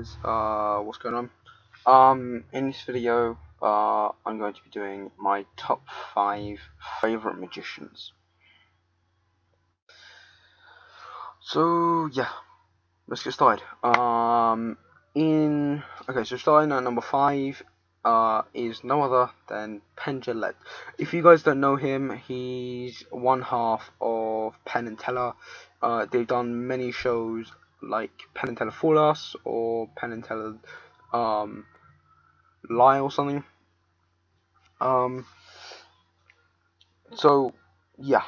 What's going on? In this video, I'm going to be doing my top 5 favorite magicians. So yeah, let's get started. So starting at number 5, is no other than Penn Jillette. If you guys don't know him, he's one half of Penn and Teller. They've done many shows like Penn and Teller Fool Us or Penn and Teller Lie or something. So yeah.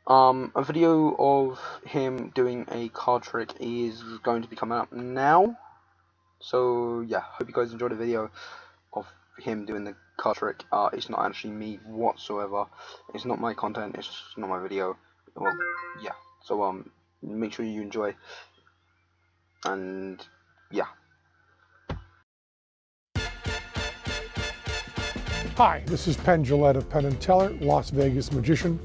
A video of him doing a card trick is going to be coming up now. So yeah, hope you guys enjoyed the video of him doing the card trick. It's not actually me whatsoever. It's not my content. It's not my video. Well, yeah. So make sure you enjoy. And yeah. Hi, this is Penn Jillette of Penn & Teller, Las Vegas magician.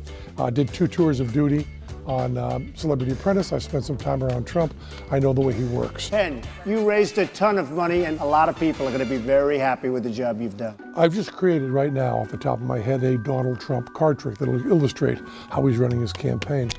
Did 2 tours of duty on Celebrity Apprentice. I spent some time around Trump. I know the way he works. Penn, you raised a ton of money and a lot of people are going to be very happy with the job you've done. I've just created right now, off the top of my head, a Donald Trump card trick that will illustrate how he's running his campaign.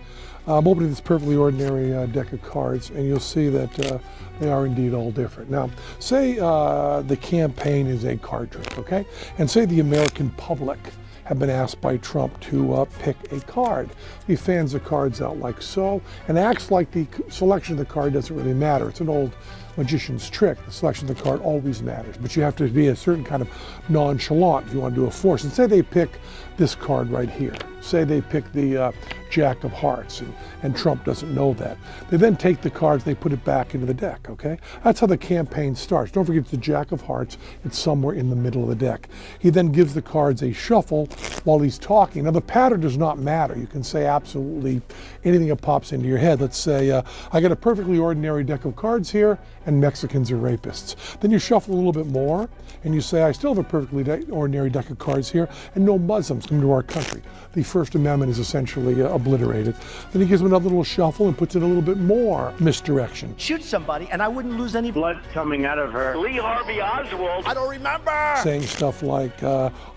I'm opening this perfectly ordinary deck of cards, and you'll see that they are indeed all different. Now, say the campaign is a card trick, okay? And say the American public have been asked by Trump to pick a card. He fans the cards out like so, and acts like the selection of the card doesn't really matter. It's an old magician's trick. The selection of the card always matters, but you have to be a certain kind of nonchalant if you want to do a force. And say they pick this card right here. Say they pick the Jack of Hearts, and Trump doesn't know that. They then take the cards, they put it back into the deck, okay? That's how the campaign starts. Don't forget it's the Jack of Hearts. It's somewhere in the middle of the deck. He then gives the cards a shuffle while he's talking. Now, the pattern does not matter. You can say absolutely anything that pops into your head. Let's say, I got a perfectly ordinary deck of cards here, and Mexicans are rapists. Then you shuffle a little bit more, and you say, I still have a perfectly ordinary deck of cards here, and no Muslims come to our country. The First Amendment is essentially obliterated. Then he gives him another little shuffle and puts in a little bit more misdirection. Shoot somebody and I wouldn't lose any blood coming out of her. Lee Harvey Oswald. I don't remember. Saying stuff like,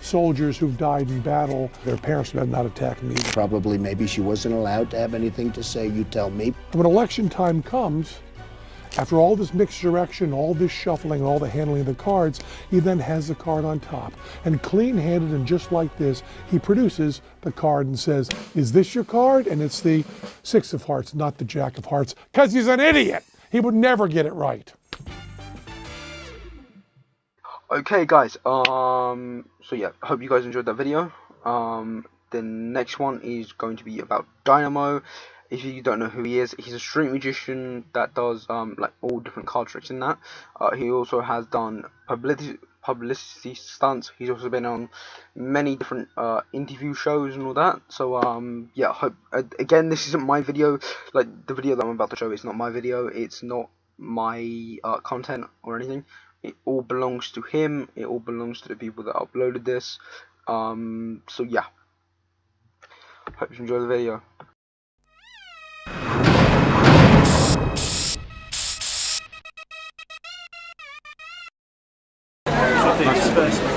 soldiers who've died in battle, their parents better not attack me. Probably maybe she wasn't allowed to have anything to say, you tell me. And when election time comes, after all this mixed direction, all this shuffling, all the handling of the cards, he then has the card on top. And clean-handed and just like this, he produces the card and says, is this your card? And it's the 6 of Hearts, not the Jack of Hearts, because he's an idiot. He would never get it right. Okay guys, so yeah, hope you guys enjoyed that video. The next one is going to be about Dynamo. If you don't know who he is, he's a street magician that does like all different card tricks in that. He also has done publicity stunts. He's also been on many different interview shows and all that. So yeah, hope again, this isn't my video. Like the video that I'm about to show, it's not my video. It's not my content or anything. It all belongs to him. It all belongs to the people that uploaded this. So yeah, hope you enjoy the video.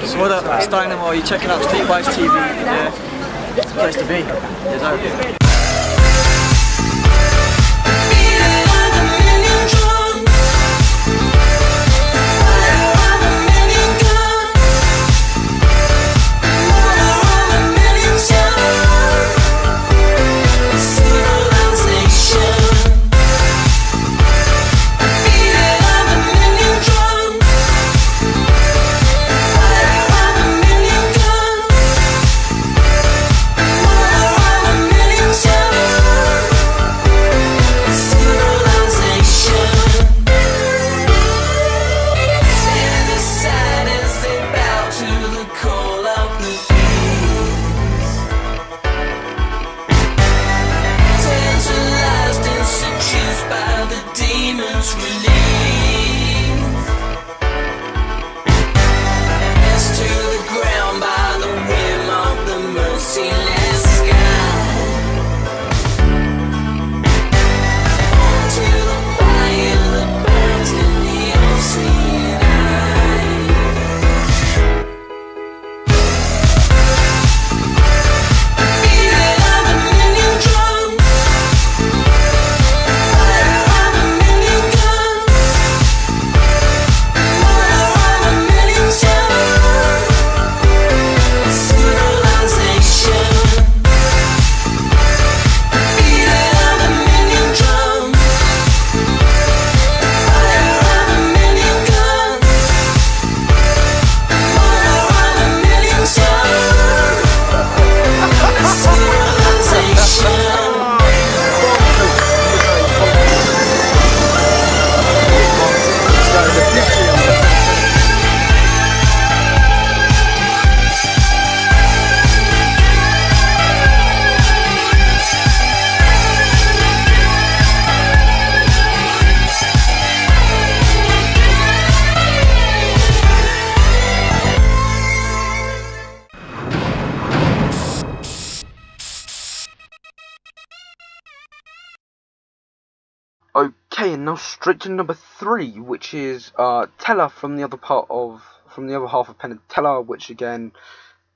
So what up, it's Dynamo, you're checking out Streetwise TV, yeah, it's the place to be, yes sir. Okay, and now straight to number 3, which is Teller from the other half of Penn and Teller, which again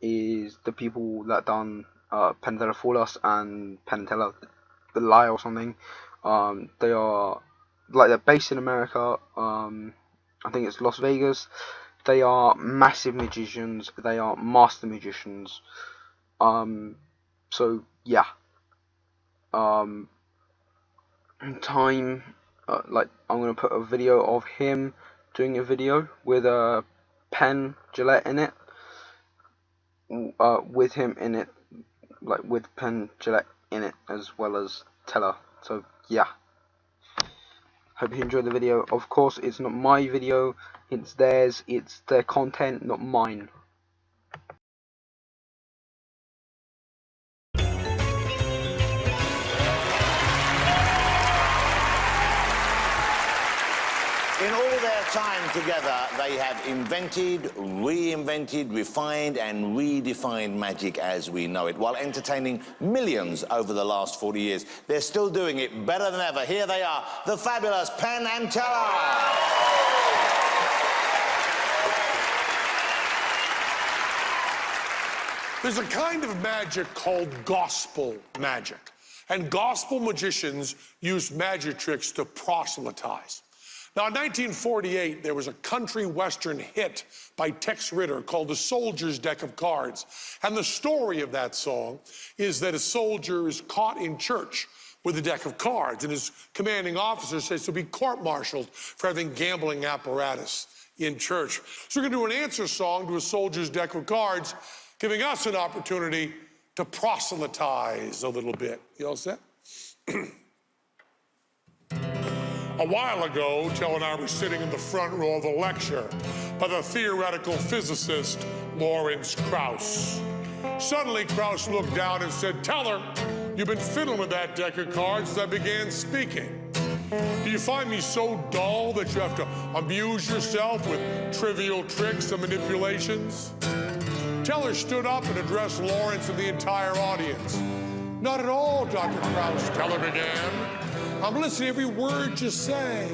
is the people that done Penn and Teller For Us and Penn and Teller The Lie or something. They are they're based in America. I think it's Las Vegas. They are massive magicians. They are master magicians. So yeah. In time, I'm gonna put a video of him doing a video with a Penn Jillette in it. With him in it, with Penn Jillette in it as well as Teller. So yeah. Hope you enjoyed the video. Of course, it's not my video, it's theirs. It's their content, not mine. In all their time together, they have invented, reinvented, refined and redefined magic as we know it, while entertaining millions over the last 40 years. They're still doing it better than ever. Here they are, the fabulous Penn and Teller. There's a kind of magic called gospel magic. And gospel magicians use magic tricks to proselytize. Now, in 1948, there was a country western hit by Tex Ritter called The Soldier's Deck of Cards. And the story of that song is that a soldier is caught in church with a deck of cards, and his commanding officer says to be court-martialed for having gambling apparatus in church. So we're going to do an answer song to a soldier's deck of cards, giving us an opportunity to proselytize a little bit. You all set? A while ago, Teller and I were sitting in the front row of a lecture by the theoretical physicist Lawrence Krauss. Suddenly, Krauss looked down and said, "Teller, you've been fiddling with that deck of cards as I began speaking. Do you find me so dull that you have to amuse yourself with trivial tricks and manipulations?" Teller stood up and addressed Lawrence and the entire audience. "Not at all, Dr. Krauss," Teller began. "I'm listening to every word you say.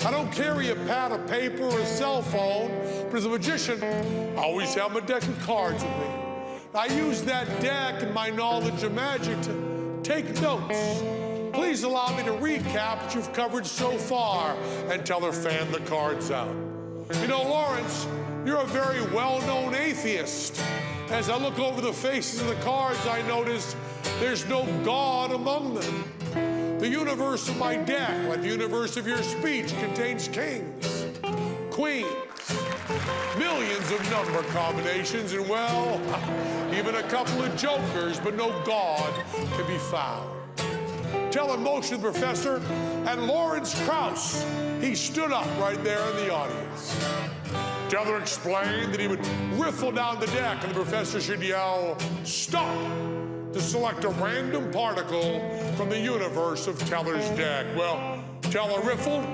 I don't carry a pad of paper or a cell phone, but as a magician, I always have my deck of cards with me. I use that deck and my knowledge of magic to take notes. Please allow me to recap what you've covered so far." And Teller fanned the cards out. "You know, Lawrence, you're a very well-known atheist. As I look over the faces of the cards, I notice there's no God among them. The universe of my deck, like the universe of your speech, contains kings, queens, millions of number combinations, and, well, even a couple of jokers, but no God can be found." Teller motioned the professor, and Lawrence Krauss, he stood up right there in the audience. Teller explained that he would riffle down the deck, and the professor should yell, "Stop!" to select a random particle from the universe of Teller's deck. Well, Teller riffled,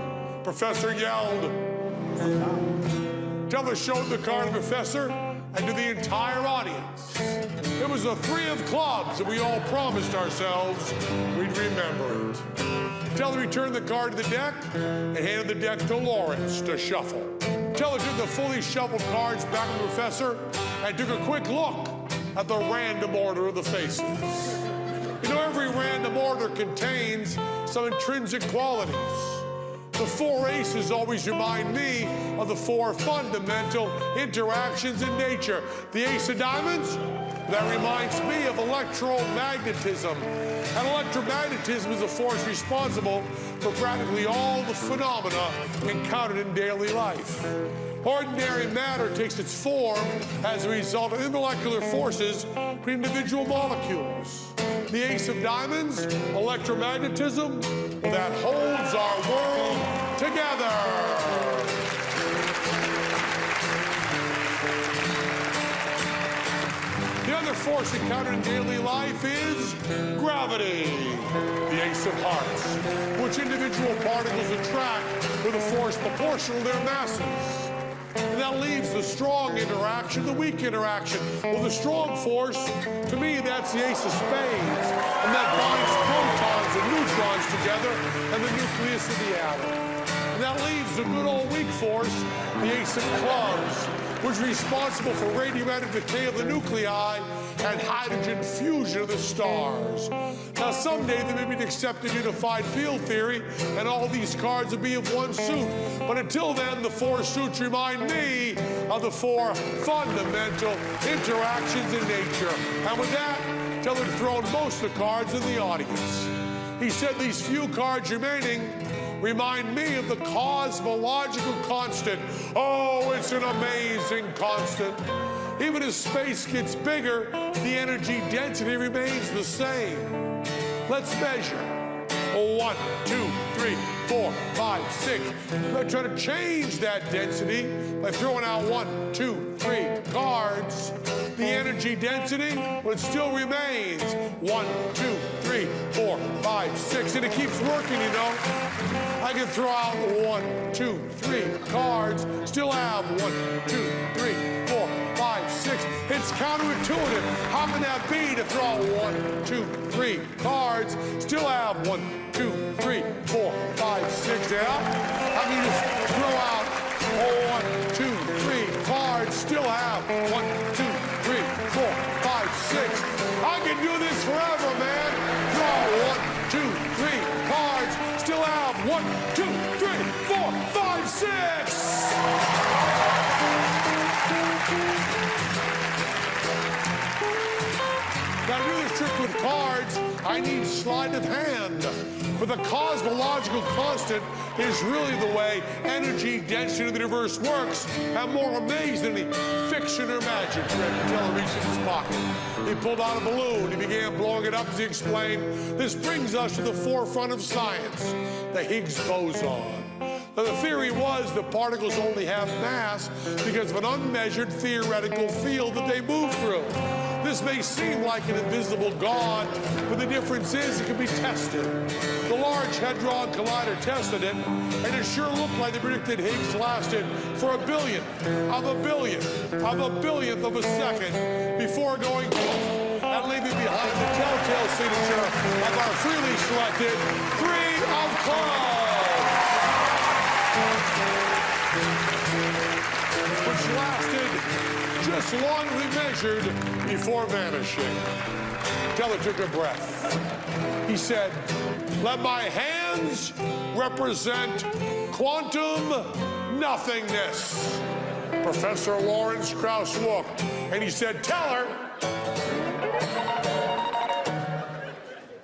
professor yelled. Teller showed the card to the professor and to the entire audience. It was a 3 of clubs, and we all promised ourselves we'd remember it. Teller returned the card to the deck and handed the deck to Lawrence to shuffle. Teller took the fully shuffled cards back to the professor and took a quick look at the random order of the faces. You know, every random order contains some intrinsic qualities. The 4 aces always remind me of the 4 fundamental interactions in nature. The ace of diamonds, that reminds me of electromagnetism. And electromagnetism is a force responsible for practically all the phenomena encountered in daily life. Ordinary matter takes its form as a result of intermolecular forces between individual molecules. The ace of diamonds, electromagnetism, that holds our world together. The other force encountered in daily life is gravity, the ace of hearts, which individual particles attract with a force proportional to their masses. And that leaves the strong interaction, the weak interaction. Well, the strong force, to me, that's the ace of spades. And that binds protons protons and neutrons together and the nucleus of the atom. And that leaves the good old weak force, the ace of clubs, which is responsible for radioactive decay of the nuclei and hydrogen fusion of the stars. Now, someday there may be an accepted unified field theory, and all these cards will be of one suit. But until then, the four suits remind me of the four fundamental interactions in nature. And with that, Teller had thrown most of the cards in the audience. He said these few cards remaining remind me of the cosmological constant. Oh, it's an amazing constant. Even as space gets bigger, the energy density remains the same. Let's measure. 1, 2, 3, 4, 5, 6. I'm trying to change that density by throwing out 1, 2, 3 cards. The energy density, well, it still remains 1, 2, 3, 4, 5, 6, and it keeps working, you know. I can throw out 1, 2, 3 cards, still have 1, 2, 3, 4, 5, 6. It's counterintuitive. How can that be to throw out 1, 2, 3 cards, still have 1, 2, 3, 4, 5, 6? Yeah? How can you just throw out 1, 2, 3 cards, still have 1, 2, 3, 4, 5, 6? I can do this forever, man. Draw 1, 2, 3 cards, still have 1, 2, 3, 4, 5, 6. Now, to do this trick with cards, I need sleight of hand. But the cosmological constant is really the way energy density of the universe works. I'm more amazed than any fiction or magic trick until I reached in his pocket. He pulled out a balloon. He began blowing it up as he explained. This brings us to the forefront of science, the Higgs boson. Now, the theory was that particles only have mass because of an unmeasured theoretical field that they move through. This may seem like an invisible God, but the difference is it can be tested. The Large Hadron Collider tested it, and it sure looked like they predicted Higgs lasted for a billionth of a billionth of a second before going poof and leaving behind the telltale signature of our freely selected 3 of clubs, which lasted just long as we measured before vanishing. Teller took a breath. He said, "Let my hands represent quantum nothingness." Professor Lawrence Krauss looked, and he said, "Teller,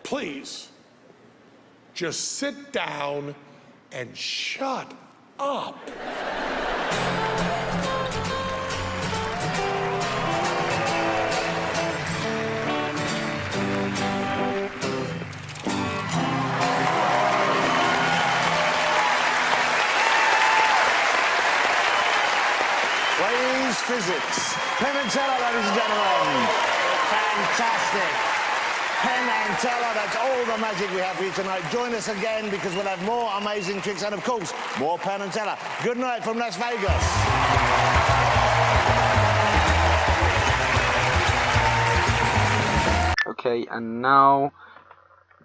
please, just sit down and shut up." Physics. Penn and Teller, ladies and gentlemen. Fantastic. Penn and Teller, that's all the magic we have for you tonight. Join us again because we'll have more amazing tricks and, of course, more Penn and Teller. Good night from Las Vegas. Okay, and now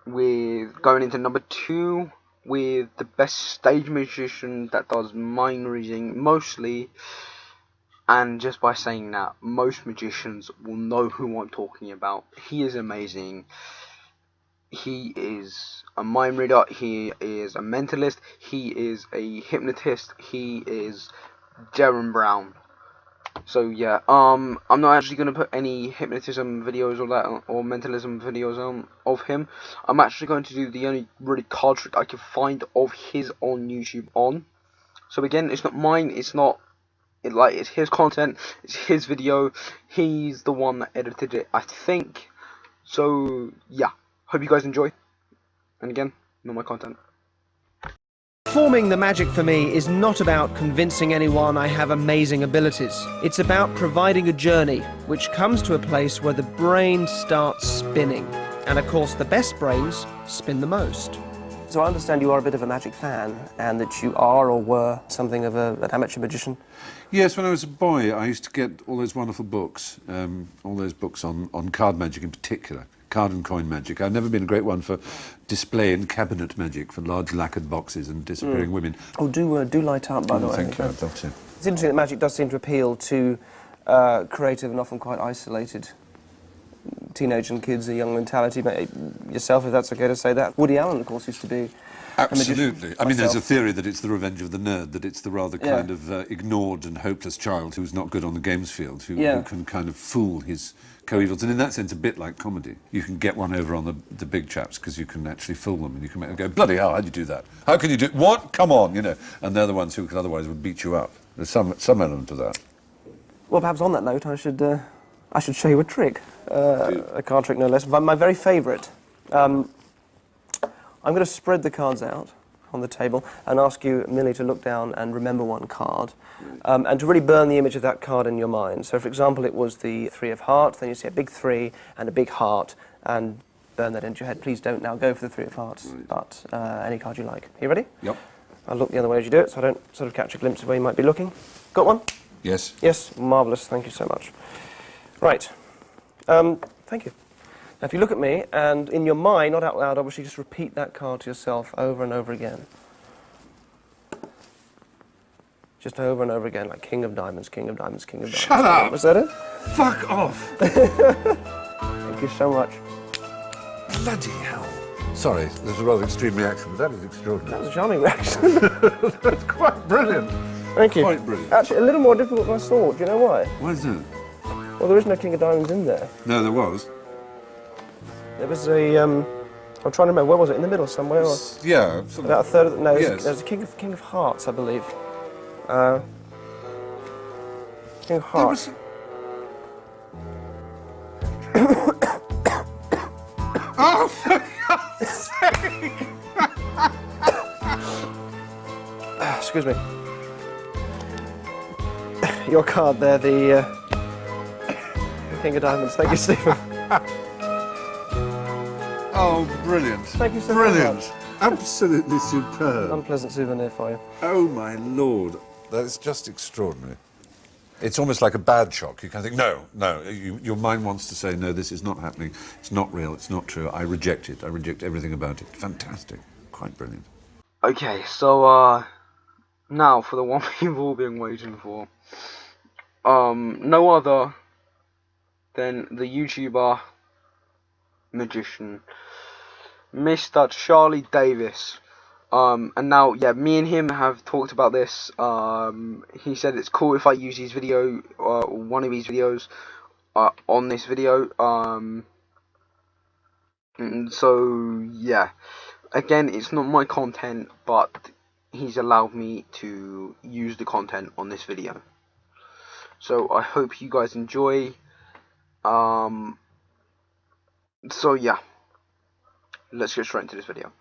we're going into number 2 with the best stage magician that does mind reading mostly. And just by saying that, most magicians will know who I'm talking about. He is amazing. He is a mind reader. He is a mentalist. He is a hypnotist. He is Darren Brown. So yeah, I'm not actually going to put any hypnotism videos or that or mentalism videos on of him. I'm actually going to do the only really card trick I can find of his on YouTube on. So again, it's not mine. It's not. It's his content, it's his video, he's the one that edited it, I think. So, yeah, hope you guys enjoy, and again, know my content. Performing the magic for me is not about convincing anyone I have amazing abilities. It's about providing a journey, which comes to a place where the brain starts spinning. And of course, the best brains spin the most. So I understand you are a bit of a magic fan, and that you are or were something of an amateur magician. Yes, when I was a boy, I used to get all those wonderful books, all those books on card magic in particular. card and coin magic. I've never been a great one for display and cabinet magic, for large lacquered boxes and disappearing women. Oh, do light up, by the way. Thank you, I'd love to. It's interesting that magic does seem to appeal to creative and often quite isolated teenage and kids, a young mentality. Yourself, if that's okay to say that. Woody Allen, of course, used to be absolutely. I mean, there's a theory that it's the revenge of the nerd, that it's the rather kind of ignored and hopeless child who's not good on the games field, who can kind of fool his coevals. And in that sense, a bit like comedy. You can get one over on the big chaps because you can actually fool them and you can make them go, bloody hell, how'd you do that? How can you do what? Come on, you know. And they're the ones who otherwise would beat you up. There's some element of that. Well, perhaps on that note, I should show you a trick. A card trick, no less. My very favourite. I'm going to spread the cards out on the table and ask you, Millie, to look down and remember one card, and to really burn the image of that card in your mind. So, for example, it was the 3 of hearts, then you see a big 3 and a big heart, and burn that into your head. Please don't now go for the 3 of hearts, but any card you like. Are you ready? Yep. I'll look the other way as you do it, so I don't sort of catch a glimpse of where you might be looking. Got one? Yes. Yes, marvellous, thank you so much. Right, thank you. Now, if you look at me, and in your mind, not out loud, obviously, just repeat that card to yourself over and over again. Just over and over again, like King of Diamonds, King of Diamonds, King of Diamonds. Shut up! Was that it? Fuck off! Thank you so much. Bloody hell. Sorry, there's a rather extreme reaction, but that is extraordinary. That was a charming reaction. That's quite brilliant. Thank you. Quite brilliant. Actually, a little more difficult than I thought. Do you know why? Why is that? Well, there is no King of Diamonds in there. No, there was. There was a, I'm trying to remember, where was it? In the middle somewhere? Or Yeah. about a third of the, no, Yes. there's a King of Hearts, I believe. King of Hearts. Oh, for God's sake! Excuse me. Your card there, the King of Diamonds. Thank you, Stephen. Oh, brilliant. Thank you so brilliant. much. Absolutely superb. Unpleasant souvenir for you. Oh, my Lord. That's just extraordinary. It's almost like a bad shock. You kind of think, no, your mind wants to say, no, this is not happening. It's not real. It's not true. I reject it. I reject everything about it. Fantastic. Quite brilliant. Okay, so, now for the one we've all been waiting for. No other than the YouTuber magician, Mr. Charlie Davis. And now, yeah, me and him have talked about this. He said it's cool if I use his video, one of his videos, on this video. And so, yeah. Again, it's not my content, but he's allowed me to use the content on this video. So, I hope you guys enjoy. So, yeah. Let's get straight into this video.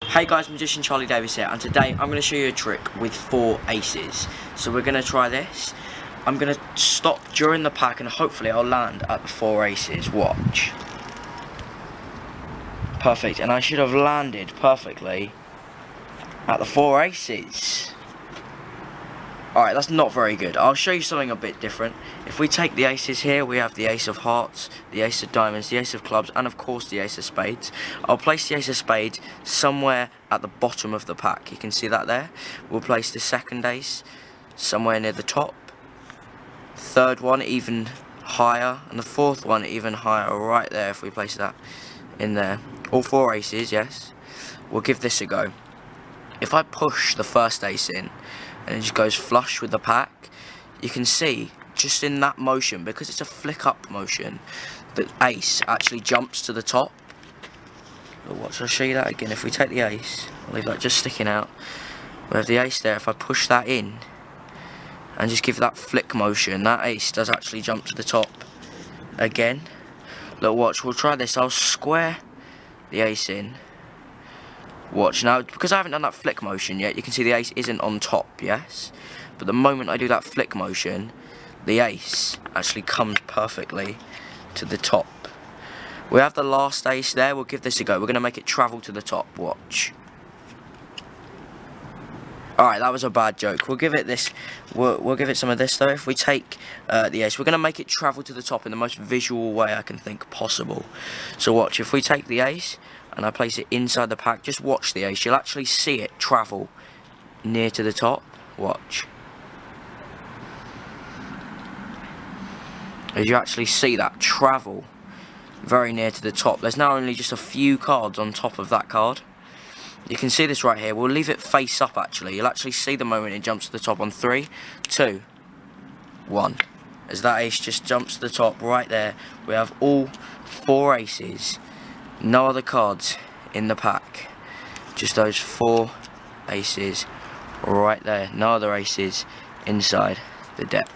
Hey guys, Magician Charlie Davis here, and today I'm going to show you a trick with 4 aces. So we're going to try this. I'm going to stop during the pack and hopefully I'll land at the 4 aces. Watch. Perfect, and I should have landed perfectly at the 4 aces. Alright, that's not very good. I'll show you something a bit different. If we take the aces here, we have the ace of hearts, the ace of diamonds, the ace of clubs, and of course the ace of spades. I'll place the ace of spades somewhere at the bottom of the pack. You can see that there. We'll place the second ace somewhere near the top. Third one even higher, and the fourth one even higher right there if we place that in there. All 4 aces, yes. We'll give this a go. If I push the first ace in, and it just goes flush with the pack, you can see just in that motion, because it's a flick up motion, the ace actually jumps to the top. Look, watch, I'll show you that again. If we take the ace, I'll leave that just sticking out. We have the ace there. If I push that in and just give that flick motion, that ace does actually jump to the top again. Look, watch, we'll try this. I'll square the ace in. Watch, now, because I haven't done that flick motion yet, you can see the ace isn't on top, yes? But the moment I do that flick motion, the ace actually comes perfectly to the top. We have the last ace there. We'll give this a go. We're going to make it travel to the top. Watch. Alright, that was a bad joke. We'll give it this. We'll give it some of this though. If we take the ace, we're going to make it travel to the top in the most visual way I can think possible. So watch, if we take the ace and I place it inside the pack, just watch the ace. You'll actually see it travel near to the top. Watch. As you actually see that travel very near to the top. There's now only just a few cards on top of that card. You can see this right here. We'll leave it face up actually. You'll actually see the moment it jumps to the top on 3, 2, 1. As that ace just jumps to the top right there, we have all 4 aces. No other cards in the pack. Just those 4 aces right there. No other aces inside the deck.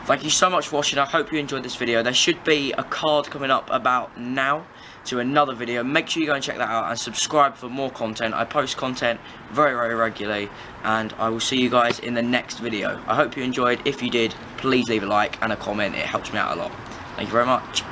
Thank you so much for watching. I hope you enjoyed this video. There should be a card coming up about now to another video. Make sure you go and check that out and subscribe for more content. I post content very, very regularly, and I will see you guys in the next video. I hope you enjoyed. If you did, please leave a like and a comment. It helps me out a lot. Thank you very much.